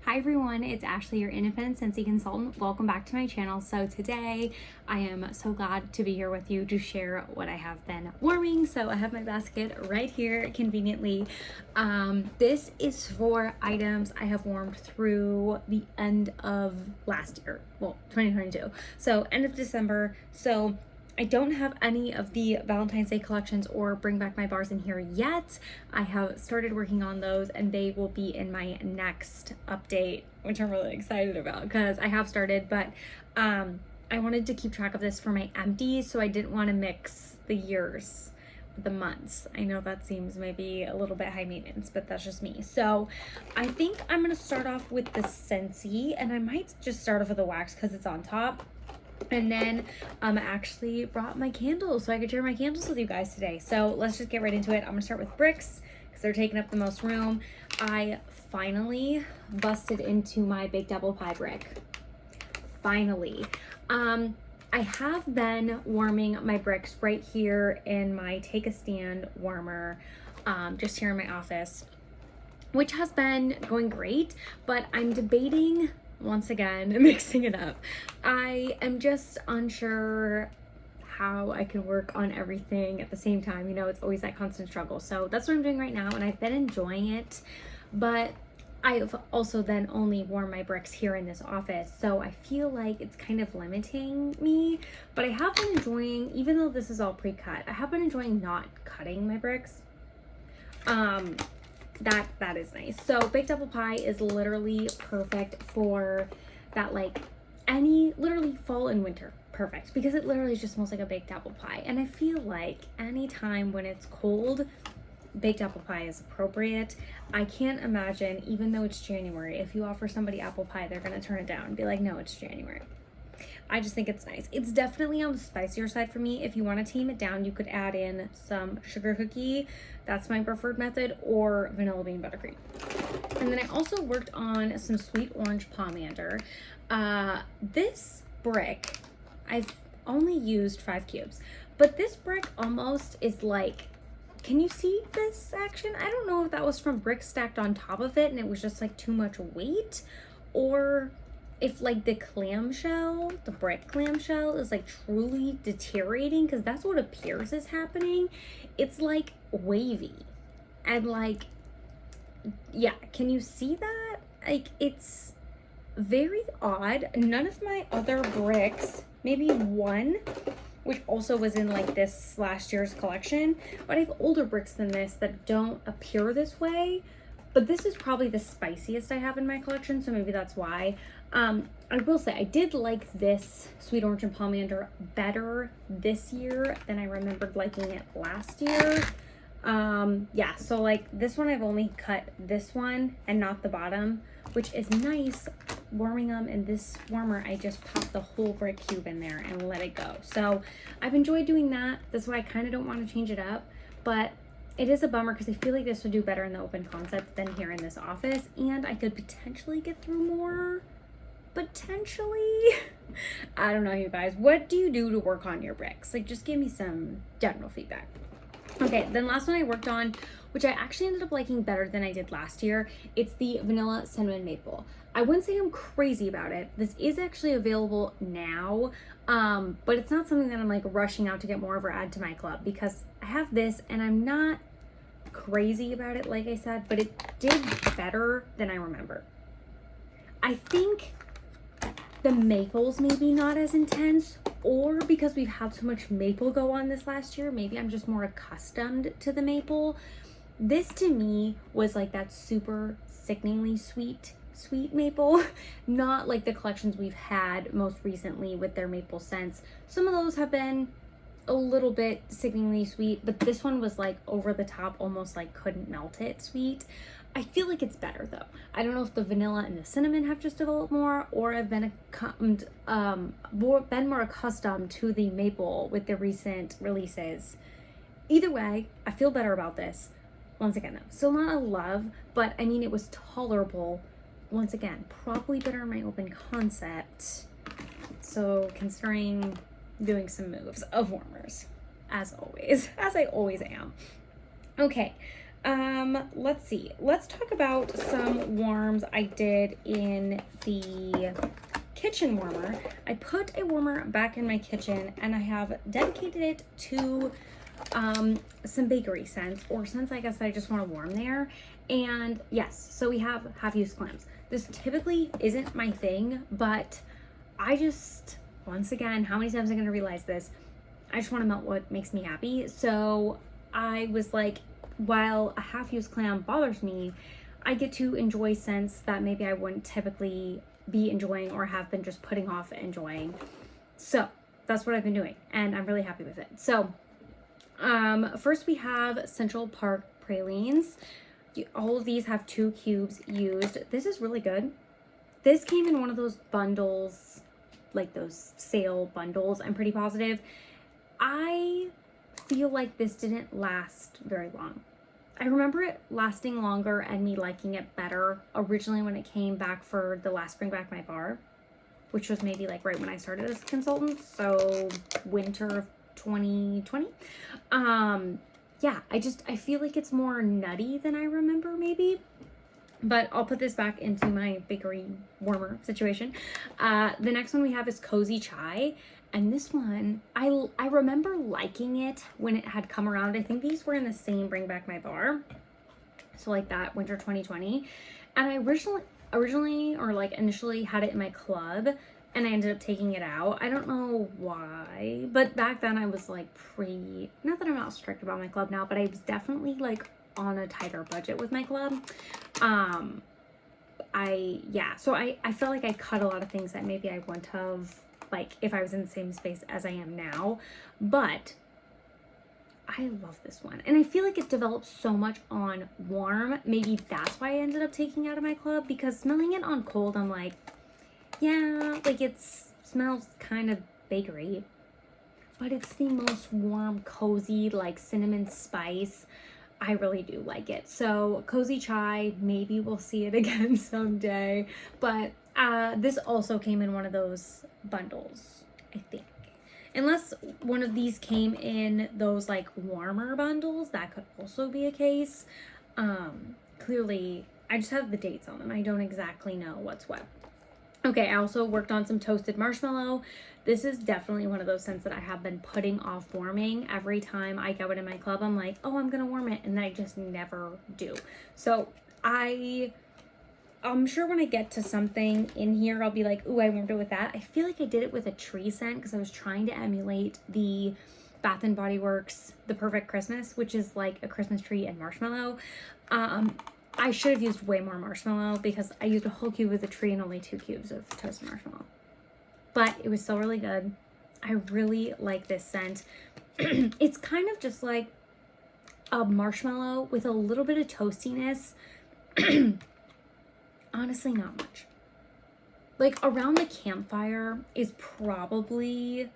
Hi everyone, it's Ashley, your independent Scentsy consultant. Welcome back to my channel. So today I am so glad to be here with you to share what I have been warming. So I have my basket right here conveniently. This is for items I have warmed through the end of last year, well, 2022. So end of December. So I don't have any of the Valentine's Day collections or Bring Back My Bars in here yet. I have started working on those and they will be in my next update, which I'm really excited about because I have started, but I wanted to keep track of this for my empties, so I didn't want to mix the years with the months. I know that seems maybe a little bit high maintenance, but that's just me. So I think I'm going to start off with the Scentsy, and I might just start off with the wax because it's on top. And then I actually brought my candles so I could share my candles with you guys today. So let's just get right into it. I'm gonna start with bricks because they're taking up the most room. I finally busted into my baked apple pie brick. Finally. I have been warming my bricks right here in my take a stand warmer, just here in my office, which has been going great, but I'm debating once again mixing it up. I am just unsure how I can work on everything at the same time. You know, it's always that constant struggle. So that's what I'm doing right now, and I've been enjoying it, but I've also then only worn my bricks here in this office, so I feel like it's kind of limiting me. But I have been enjoying, even though this is all pre-cut, I have been enjoying not cutting my bricks. That is nice. So baked apple pie is literally perfect for that, like literally fall and winter. Perfect, because it literally just smells like a baked apple pie. And I feel like anytime when it's cold, baked apple pie is appropriate. I can't imagine, even though it's January, if you offer somebody apple pie, they're gonna turn it down and be like, no, it's January. I just think it's nice. It's definitely on the spicier side for me. If you want to tame it down, you could add in some sugar cookie. That's my preferred method, or vanilla bean buttercream. And then I also worked on some sweet orange pomander. This brick, I've only used 5 cubes, but this brick almost is like, can you see this action? I don't know if that was from bricks stacked on top of it and it was just like too much weight, or if like the clamshell, the brick clamshell is like truly deteriorating, because that's what appears is happening. It's like wavy and like, yeah, can you see that? Like, it's very odd. None of my other bricks, maybe one, which also was in like this last year's collection, but I have older bricks than this that don't appear this way. But this is probably the spiciest I have in my collection, so maybe that's why. I will say I did like this sweet orange and pomander better this year than I remembered liking it last year. Yeah, so like this one I've only cut this one and not the bottom, which is nice. Warming them in this warmer, I just popped the whole brick cube in there and let it go. So I've enjoyed doing that. That's why I kind of don't want to change it up, but it is a bummer because I feel like this would do better in the open concept than here in this office, and I could potentially get through more. Potentially. I don't know, you guys. What do you do to work on your bricks? Like, just give me some general feedback. Okay, then last one I worked on, which I actually ended up liking better than I did last year. It's the vanilla cinnamon maple. I wouldn't say I'm crazy about it. This is actually available now, but it's not something that I'm like rushing out to get more of or add to my club, because I have this and I'm not crazy about it, like I said, but it did better than I remember. I think the maple's maybe not as intense, or because we've had so much maple go on this last year, maybe I'm just more accustomed to the maple. This to me was like that super sickeningly sweet maple, not like the collections we've had most recently with their maple scents. Some of those have been a little bit sickeningly sweet, but this one was like over the top, almost like couldn't melt it sweet. I feel like it's better though. I don't know if the vanilla and the cinnamon have just developed more, or I've been more accustomed to the maple with the recent releases. Either way, I feel better about this. Once again though, still not a love, but I mean, it was tolerable. Once again, probably better in my open concept. So considering doing some moves of warmers, as always, as I always am. Okay, Let's see. Let's talk about some warms I did in the kitchen warmer. I put a warmer back in my kitchen and I have dedicated it to some bakery scents, or scents I guess I just want to warm there. And yes, so we have half-used clams. This typically isn't my thing, but I just, once again, how many times am I going to realize this? I just want to melt what makes me happy. So I was like, while a half-used clam bothers me, I get to enjoy scents that maybe I wouldn't typically be enjoying or have been just putting off enjoying. So that's what I've been doing, and I'm really happy with it. So first we have Central Park pralines. All of these have 2 cubes used. This is really good. This came in one of those bundles, like those sale bundles, I'm pretty positive. I feel like this didn't last very long. I remember it lasting longer and me liking it better originally when it came back for the last Bring Back My Bar, which was maybe like right when I started as a consultant, so winter of 2020. Yeah, I feel like it's more nutty than I remember maybe. But I'll put this back into my bakery warmer situation. The next one we have is Cozy Chai. And this one, I remember liking it when it had come around. I think these were in the same Bring Back My Bar. So like that winter 2020. And I originally or like initially had it in my club and I ended up taking it out. I don't know why, but back then I was like not that I'm not strict about my club now, but I was definitely like on a tighter budget with my club. So I felt like I cut a lot of things that maybe I wouldn't have, like if I was in the same space as I am now. But I love this one, and I feel like it develops so much on warm. Maybe that's why I ended up taking it out of my club, because smelling it on cold, I'm like, yeah, like smells kind of bakery, but it's the most warm, cozy, like cinnamon spice. I really do like it. So Cozy Chai, maybe we'll see it again someday. But this also came in one of those bundles, I think. Unless one of these came in those like warmer bundles, that could also be a case. Clearly, I just have the dates on them. I don't exactly know what's what. Okay, I also worked on some toasted marshmallow. This is definitely one of those scents that I have been putting off warming. Every time I go into my club, I'm like, oh, I'm gonna warm it, and then I just never do. So I'm sure when I get to something in here, I'll be like, ooh, I warmed it with that. I feel like I did it with a tree scent because I was trying to emulate the Bath and Body Works The Perfect Christmas, which is like a Christmas tree and marshmallow. I should have used way more marshmallow because I used a whole cube with a tree and only 2 cubes of toasted marshmallow. But it was still really good. I really like this scent. It's kind of just like a marshmallow with a little bit of toastiness. Honestly, not much. Like around the campfire is probably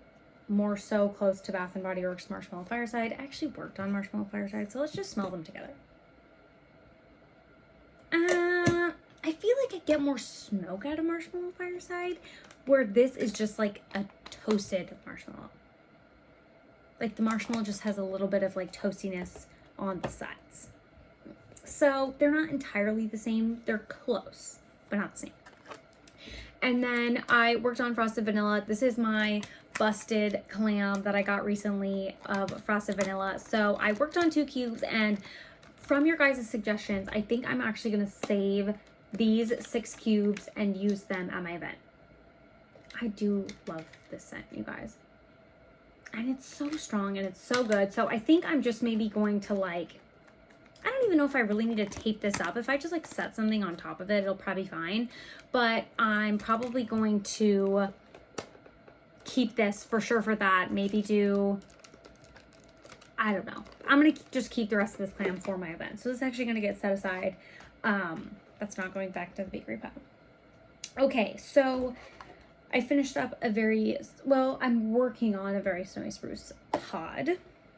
more so close to Bath and Body Works Marshmallow Fireside. I actually worked on Marshmallow Fireside, so let's just smell them together. I feel like I get more smoke out of Marshmallow Fireside, where this is just like a toasted marshmallow. Like the marshmallow just has a little bit of like toastiness on the sides. So they're not entirely the same. They're close, but not the same. And then I worked on Frosted Vanilla. This is my busted clam that I got recently of Frosted Vanilla. So I worked on 2 cubes, and from your guys' suggestions, I think I'm actually going to save these 6 cubes and use them at my event. I do love this scent, you guys. And it's so strong and it's so good. So I think I'm just maybe going to like, I don't even know if I really need to tape this up. If I just like set something on top of it, it'll probably be fine. But I'm probably going to keep this for sure for that. Maybe do, I don't know. I'm going to just keep the rest of this clam for my event. So this is actually going to get set aside. That's not going back to the bakery pot. Okay, so I finished up I'm working on a very snowy spruce pod.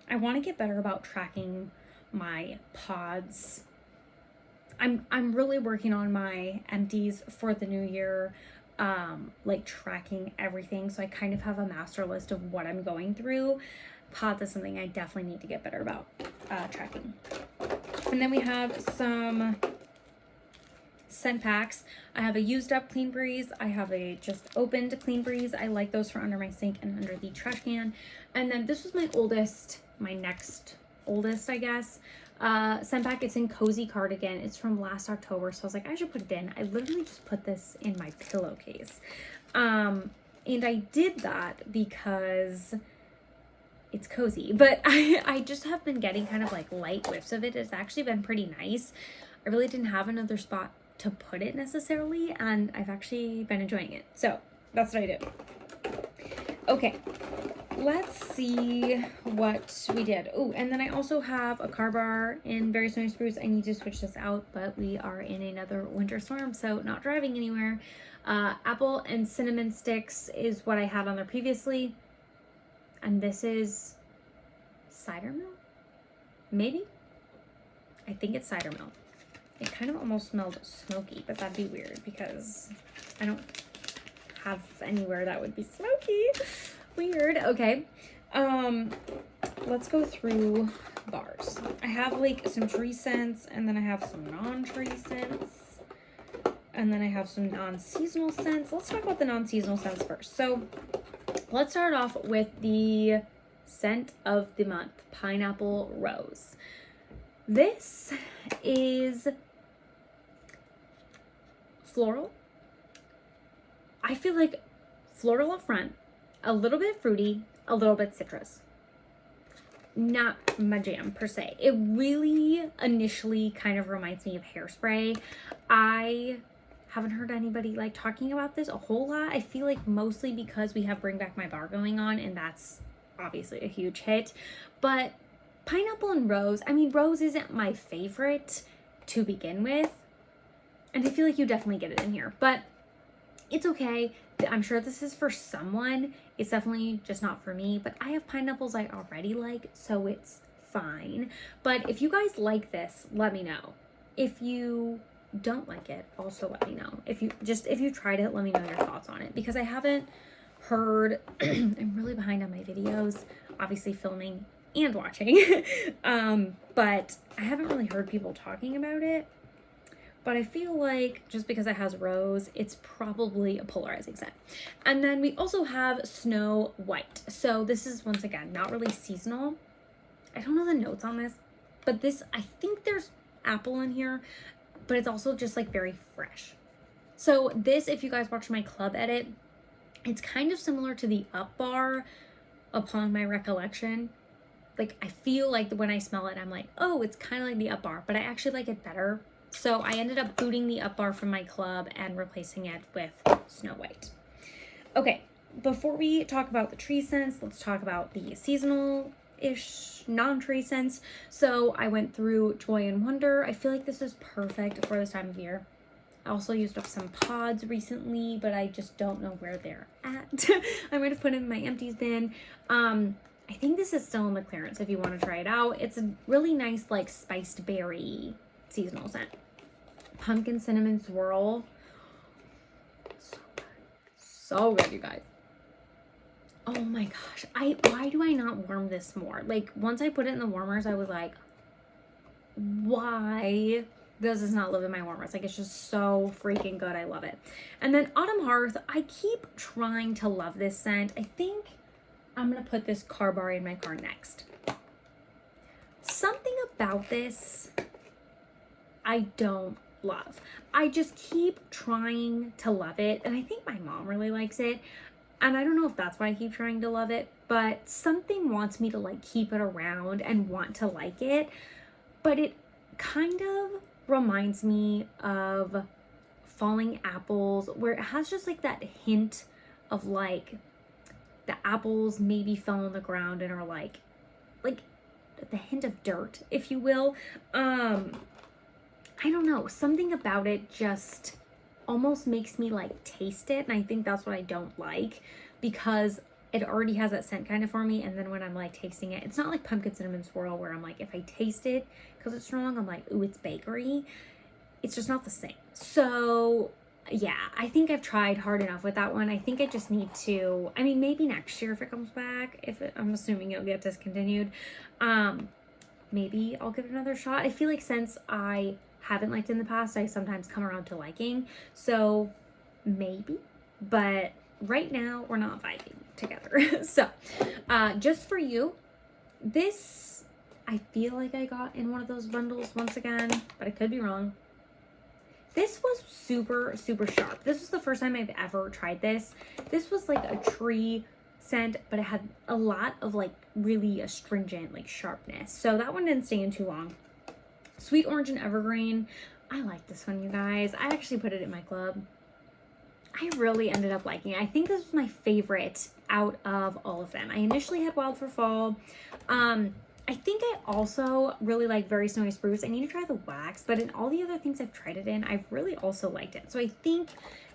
I want to get better about tracking my pods. I'm really working on my empties for the new year, like tracking everything. So I kind of have a master list of what I'm going through. Pods is something I definitely need to get better about tracking. And then we have some scent packs. I have a used up Clean Breeze. I have a just opened Clean Breeze. I like those for under my sink and under the trash can. And then this was my oldest, my next oldest, I guess, scent pack. It's in Cozy Cardigan. It's from last October. So I was like, I should put it in. I literally just put this in my pillowcase. And I did that because it's cozy, but I just have been getting kind of like light whiffs of it. It's actually been pretty nice. I really didn't have another spot to put it necessarily, and I've actually been enjoying it. So that's what I did. Okay, let's see what we did. Oh, and then I also have a car bar in Very Snowy Spruce. I need to switch this out, but we are in another winter storm, so not driving anywhere. Apple and cinnamon sticks is what I had on there previously. And this is cider milk? Maybe? I think it's cider milk. It kind of almost smelled smoky, but that'd be weird because I don't have anywhere that would be smoky. Weird. Okay. Let's go through bars. I have like some tree scents, and then I have some non-tree scents. And then I have some non-seasonal scents. Let's talk about the non-seasonal scents first. So let's start off with the scent of the month, Pineapple Rose. This is floral. I feel like floral up front, a little bit fruity, a little bit citrus. Not my jam per se. It really initially kind of reminds me of Hairspray. I haven't heard anybody like talking about this a whole lot. I feel like mostly because we have Bring Back My Bar going on, and that's obviously a huge hit. But pineapple and rose, I mean, rose isn't my favorite to begin with, and I feel like you definitely get it in here, but it's okay. I'm sure this is for someone. It's definitely just not for me, but I have pineapples I already like, so it's fine. But if you guys like this, let me know. If you don't like it, also let me know. If you tried it, let me know your thoughts on it, because I haven't heard I'm really behind on my videos, obviously filming and watching. But I haven't really heard people talking about it. But I feel like just because it has rose, it's probably a polarizing scent. And then we also have Snow White. So this is, once again, not really seasonal. I don't know the notes on this, but this, I think there's apple in here, but it's also just like very fresh. So this, if you guys watch my club edit, it's kind of similar to the Up Bar upon my recollection. Like, I feel like when I smell it, I'm like, oh, it's kind of like the Up Bar, but I actually like it better. So I ended up booting the Up Bar from my club and replacing it with Snow White. Okay, before we talk about the tree scents, let's talk about the seasonal-ish non-tree scents. So I went through Joy and Wonder. I feel like this is perfect for this time of year. I also used up some pods recently, but I just don't know where they're at. I'm going to put it in my empties bin. I think this is still in the clearance if you want to try it out. It's a really nice, like, spiced berry seasonal scent. Pumpkin Cinnamon Swirl. So good. So good, you guys. Oh my gosh. Why do I not warm this more? Like, once I put it in the warmers, I was like, why does this not live in my warmers? Like, it's just so freaking good. I love it. And then Autumn Hearth. I keep trying to love this scent. I think I'm going to put this car bar in my car next. Something about this I don't love. I just keep trying to love it, and I think my mom really likes it, and I don't know if that's why I keep trying to love it, but something wants me to like keep it around and want to like it. But it kind of reminds me of Falling Apples, where it has just like that hint of like the apples maybe fell on the ground and are like the hint of dirt, if you will. I don't know, something about it just almost makes me like taste it, and I think that's what I don't like, because it already has that scent kind of for me, and then when I'm like tasting it, it's not like Pumpkin Cinnamon Swirl where I'm like, if I taste it because it's strong, I'm like, ooh, it's bakery. It's just not the same. So yeah, I think I've tried hard enough with that one. I think I just need to, I mean, maybe next year if it comes back, I'm assuming it'll get discontinued. maybe I'll give it another shot. I feel like since I haven't liked in the past, I sometimes come around to liking. So maybe, but right now we're not vibing together. So just for you, this I feel like I got in one of those bundles once again, but I could be wrong. This was super, super sharp. This was the first time I've ever tried this. This was like a tree scent, but it had a lot of like really astringent like sharpness. So that one didn't stay in too long. Sweet Orange and Evergreen. I like this one, you guys. I actually put it in my club. I really ended up liking it. I think this was my favorite out of all of them. I initially had Wild for Fall. I think I also really like Very Snowy Spruce. I need to try the wax, but in all the other things I've tried it in, I've really also liked it. So I think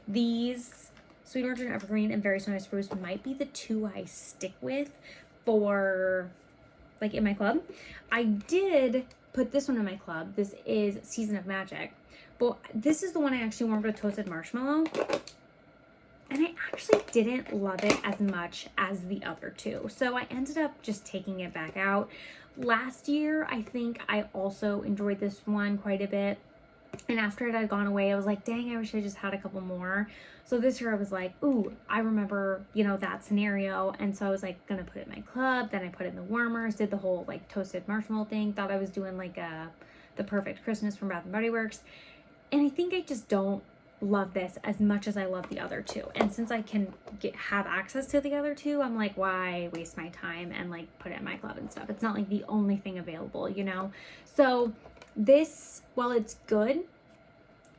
these Sweet Orange and Evergreen and Very Snowy Spruce might be the two I stick with for like in my club. I did put this one in my club. This is Season of Magic. But this is the one I actually warmed with Toasted Marshmallow. And I actually didn't love it as much as the other two. So I ended up just taking it back out. Last year, I think I also enjoyed this one quite a bit. And after it had gone away, I was like, dang, I wish I just had a couple more. So this year I was like, ooh, I remember, you know, that scenario. And so I was like, gonna put it in my club. Then I put it in the warmers, did the whole like toasted marshmallow thing. Thought I was doing like the perfect Christmas from Bath & Body Works. And I think I just don't love this as much as I love the other two. And since I can have access to the other two, I'm like, why waste my time and like put it in my club and stuff? It's not like the only thing available, you know? So this, while it's good,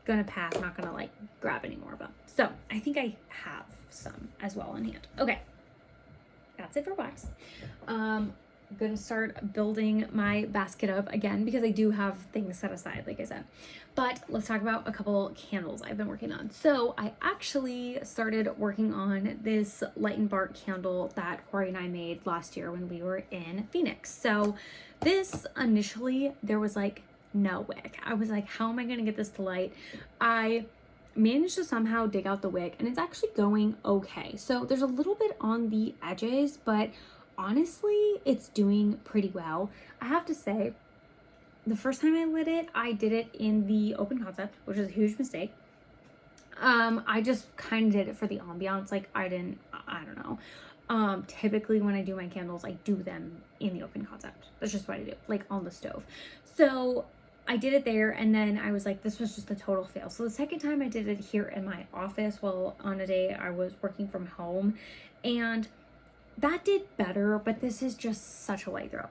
gonna pass, not gonna like grab any more of them. So I think I have some as well in hand. Okay, that's it for wax. I'm gonna start building my basket up again because I do have things set aside, like I said. But let's talk about a couple candles I've been working on. So I actually started working on this Light and Bark candle that Corey and I made last year when we were in Phoenix. So this initially, there was like no wick. I was like, how am I gonna get this to light? I managed to somehow dig out the wick and it's actually going okay. So there's a little bit on the edges, but honestly, it's doing pretty well. I have to say, the first time I lit it, I did it in the open concept, which is a huge mistake. I just kind of did it for the ambiance. Like I don't know. Typically when I do my candles, I do them in the open concept. That's just what I do, like on the stove. So I did it there and then I was like, this was just a total fail. So the second time I did it here in my office, well, on a day I was working from home, and that did better, but this is just such a light throw.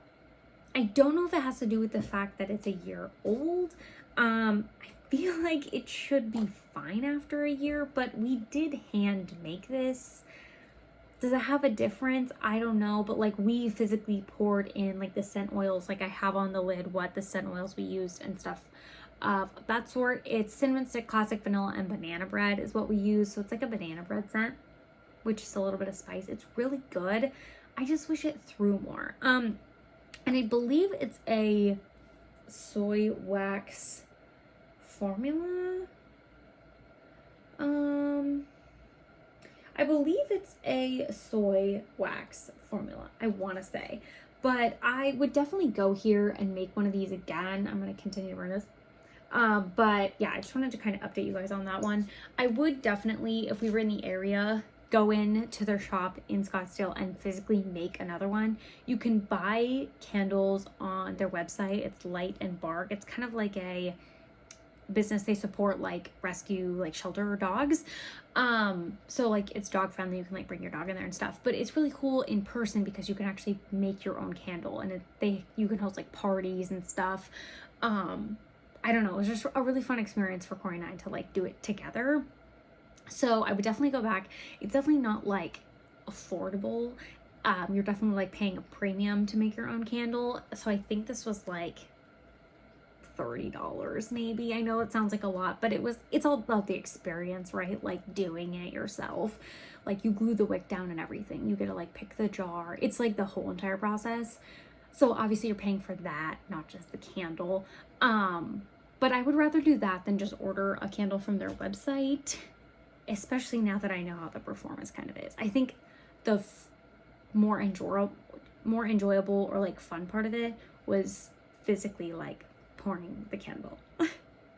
I don't know if it has to do with the fact that it's a year old. I feel like it should be fine after a year, but we did hand make this. Does it have a difference? I don't know, but like we physically poured in like the scent oils, like I have on the lid what the scent oils we used and stuff of that sort. It's cinnamon stick, classic vanilla, and banana bread is what we use. So it's like a banana bread scent, which is a little bit of spice. It's really good. I just wish it threw more. And I believe it's a soy wax formula. I believe it's a soy wax formula, I want to say. But I would definitely go here and make one of these again. I'm going to continue to burn this. But yeah, I just wanted to kind of update you guys on that one. I would definitely, if we were in the area, go in to their shop in Scottsdale and physically make another one. You can buy candles on their website. It's Light and Bark. It's kind of like a business. They support like rescue, like shelter dogs. So like it's dog friendly. You can like bring your dog in there and stuff, but it's really cool in person because you can actually make your own candle and you can host like parties and stuff. I don't know. It was just a really fun experience for Corey and I to like do it together. So I would definitely go back. It's definitely not like affordable. You're definitely like paying a premium to make your own candle. So I think this was like $30 maybe. I know it sounds like a lot, but it's all about the experience, right? Like doing it yourself. Like you glue the wick down and everything. You get to like pick the jar. It's like the whole entire process. So obviously you're paying for that, not just the candle. But I would rather do that than just order a candle from their website, especially now that I know how the performance kind of is. I think the more enjoyable or like fun part of it was physically like pouring the candle.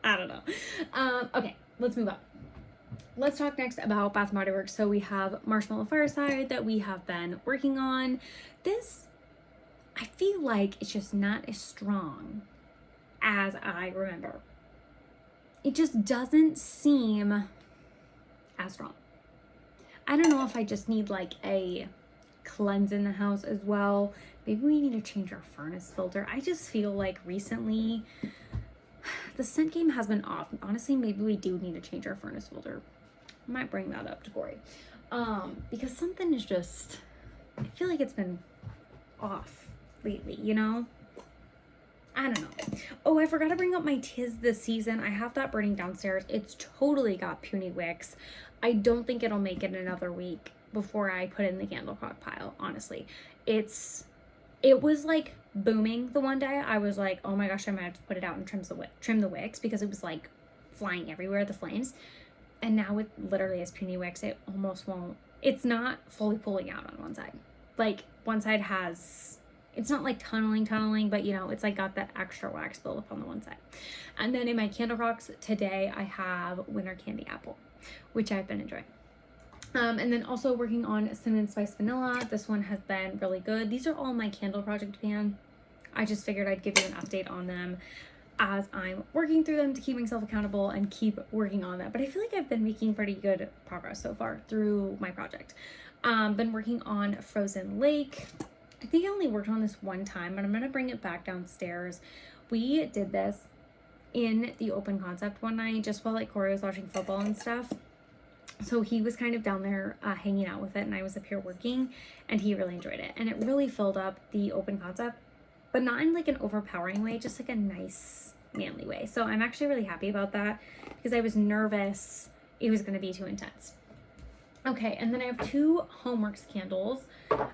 I don't know. Okay, let's move on. Let's talk next about Bath & Body Works. So we have Marshmallow Fireside that we have been working on. This, I feel like it's just not as strong as I remember. It just doesn't seem as strong. I don't know if I just need like a cleanse in the house as well. Maybe we need to change our furnace filter. I just feel like recently the scent game has been off. Honestly, maybe we do need to change our furnace filter. I might bring that up to Corey. Because something is just, I feel like it's been off lately, you know? I don't know. Oh, I forgot to bring up my 'Tis the Season. I have that burning downstairs. It's totally got puny wicks. I don't think it'll make it another week before I put it in the candle crock pile, honestly. It was like booming the one day. I was like, oh my gosh, I might have to put it out and trim the wicks because it was like flying everywhere, the flames. And now it literally has puny wicks. It almost won't, it's not fully pulling out on one side. Like one side has, it's not like tunneling, but you know, it's like got that extra wax buildup on the one side. And then in my candle crocks today, I have Winter Candy Apple, which I've been enjoying. And then also working on Cinnamon Spice Vanilla. This one has been really good. These are all my candle project pan. I just figured I'd give you an update on them as I'm working through them to keep myself accountable and keep working on that. But I feel like I've been making pretty good progress so far through my project. Been working on Frozen Lake. I think I only worked on this one time, but I'm going to bring it back downstairs. We did this in the open concept one night just while like Corey was watching football and stuff. So he was kind of down there hanging out with it, and I was up here working, and he really enjoyed it. And it really filled up the open concept, but not in like an overpowering way, just like a nice manly way. So I'm actually really happy about that because I was nervous it was going to be too intense. Okay, and then I have 2 Homeworks candles.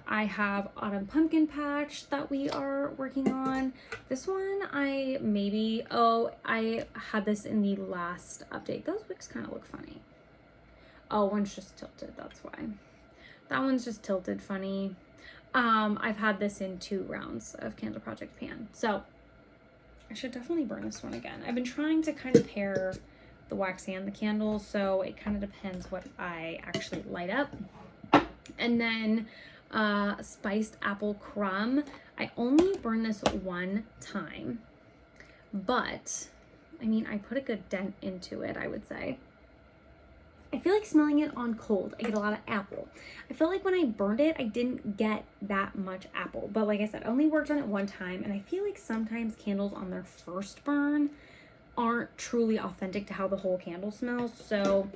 I have Autumn Pumpkin Patch that we are working on. This one I had this in the last update. Those wicks kind of look funny. Oh, one's just tilted, that's why. That one's just tilted funny. I've had this in 2 rounds of Candle Project Pan. So I should definitely burn this one again. I've been trying to kind of pair the wax and the candles, so it kind of depends what I actually light up. And then Spiced Apple Crumb. I only burned this one time, but I mean, I put a good dent into it, I would say. I feel like smelling it on cold, I get a lot of apple. I feel like when I burned it, I didn't get that much apple. But like I said, I only worked on it one time, and I feel like sometimes candles on their first burn aren't truly authentic to how the whole candle smells. So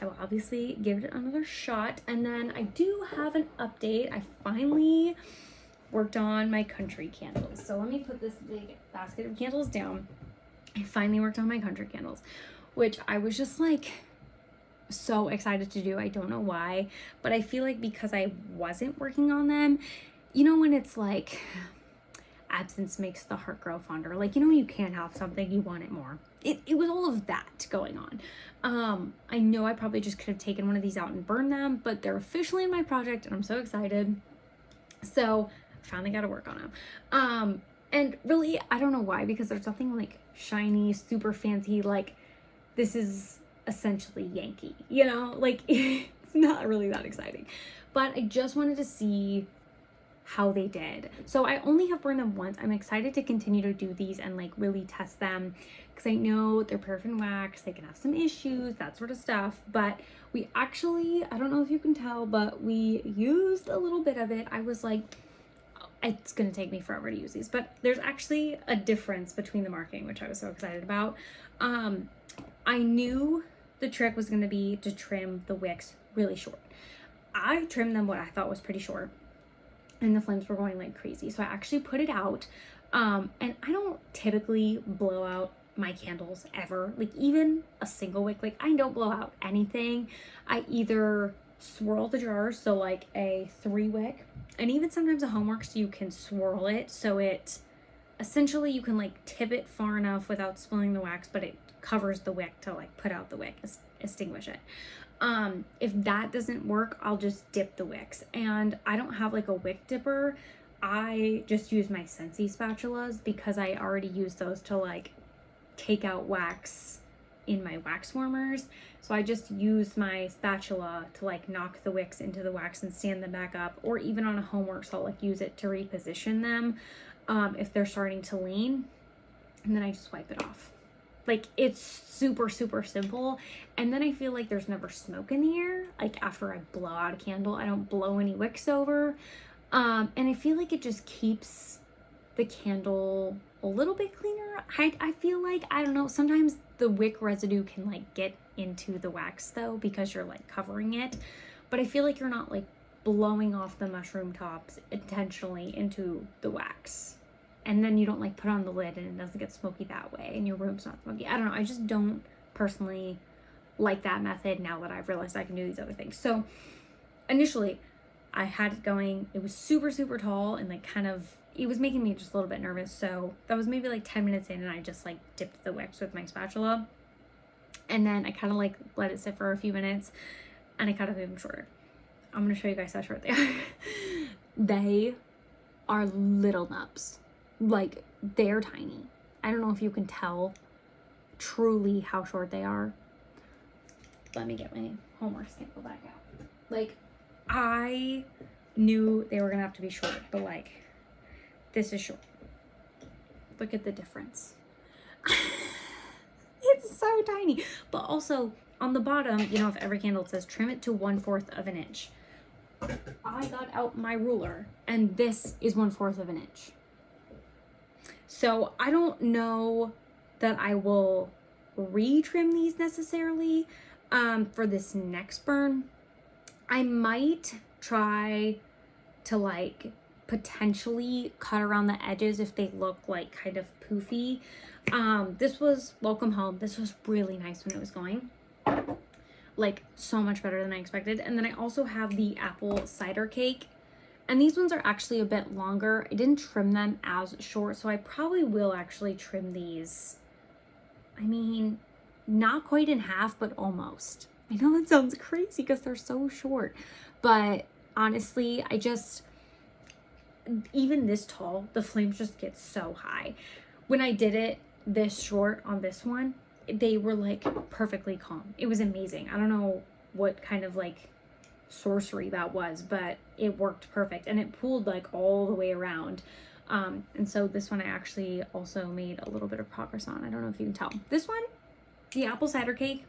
I will obviously give it another shot. And then I do have an update. I finally worked on my country candles. So let me put this big basket of candles down. I finally worked on my country candles, which I was just like so excited to do. I don't know why, but I feel like because I wasn't working on them, you know, when it's like absence makes the heart grow fonder, like, you know, you can't have something, you want it more. It was all of that going on. I know I probably just could have taken one of these out and burned them, but they're officially in my project and I'm so excited. So I finally got to work on them. And really, I don't know why, because there's nothing like shiny, super fancy, like this is essentially Yankee, you know, like it's not really that exciting, but I just wanted to see how they did. So I only have burned them once. I'm excited to continue to do these and like really test them because I know they're paraffin wax, they can have some issues, that sort of stuff. But we actually, I don't know if you can tell, but we used a little bit of it. I was like, it's gonna take me forever to use these, but there's actually a difference between the marking, which I was so excited about. I knew the trick was gonna be to trim the wicks really short. I trimmed them what I thought was pretty short, and the flames were going like crazy. So I actually put it out, and I don't typically blow out my candles ever, like even a single wick. Like I don't blow out anything. I either swirl the jars, so like a 3 wick, and even sometimes a Homeworks you can swirl it so it essentially you can like tip it far enough without spilling the wax, but it covers the wick to like put out the wick, extinguish it. If that doesn't work, I'll just dip the wicks, and I don't have like a wick dipper. I just use my Scentsy spatulas because I already use those to like take out wax in my wax warmers. So I just use my spatula to like knock the wicks into the wax and stand them back up, or even on a homework, so I'll like use it to reposition them if they're starting to lean, and then I just wipe it off. Like, it's super, super simple. And then I feel like there's never smoke in the air. Like, after I blow out a candle, I don't blow any wicks over. And I feel like it just keeps the candle a little bit cleaner. I feel like, I don't know, sometimes the wick residue can like get into the wax though, because you're like covering it. But I feel like you're not like blowing off the mushroom tops intentionally into the wax. And then you don't like put on the lid and it doesn't get smoky that way and your room's not smoky. I don't know. I just don't personally like that method now that I've realized I can do these other things. So initially I had it going. It was super, super tall and like kind of, it was making me just a little bit nervous. So that was maybe like 10 minutes in and I just like dipped the wicks with my spatula. And then I kind of like let it sit for a few minutes and I kind of made them shorter. I'm going to show you guys how short they are. They are little nubs. Like, they're tiny. I don't know if you can tell truly how short they are. Let me get my homework sample back out. Like, I knew they were gonna have to be short, but like, this is short. Look at the difference. It's so tiny. But also, on the bottom, you know, of every candle, it says trim it to 1/4 of an inch. I got out my ruler, and this is 1/4 of an inch. So I don't know that I will retrim these necessarily for this next burn. I might try to like potentially cut around the edges if they look like kind of poofy. This was Welcome Home. This was really nice when it was going. Like, so much better than I expected. And then I also have the apple cider cake. And these ones are actually a bit longer. I didn't trim them as short, so I probably will actually trim these. I mean, not quite in half, but almost. I know that sounds crazy because they're so short. But honestly, even this tall, the flames just get so high. When I did it this short on this one, they were like perfectly calm. It was amazing. I don't know what kind of like sorcery that was, but it worked perfect and it pulled like all the way around. And so this one I actually also made a little bit of progress on. I don't know if you can tell. This one, the apple cider cake,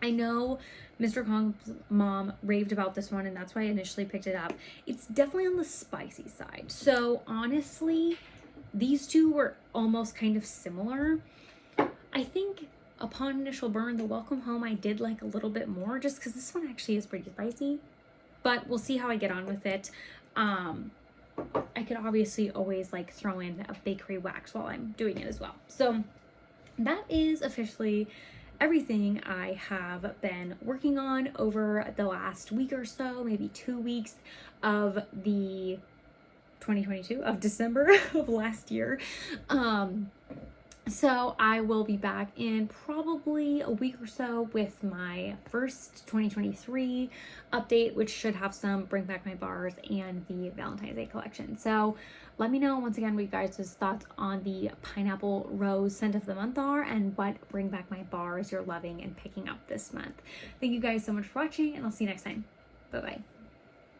I know Mr. Kong's mom raved about this one and that's why I initially picked it up. It's definitely on the spicy side. So honestly, these two were almost kind of similar. I think upon initial burn, the Welcome Home I did like a little bit more just because this one actually is pretty spicy, but we'll see how I get on with it. I could obviously always like throw in a bakery wax while I'm doing it as well. So that is officially everything I have been working on over the last week or so, maybe 2 weeks of the 2022 of December of last year. So I will be back in probably a week or so with my first 2023 update, which should have some Bring Back My Bars and the Valentine's Day collection. So let me know once again what you guys' thoughts on the Pineapple Rose Scent of the Month are and what Bring Back My Bars you're loving and picking up this month. Thank you guys so much for watching and I'll see you next time. Bye-bye.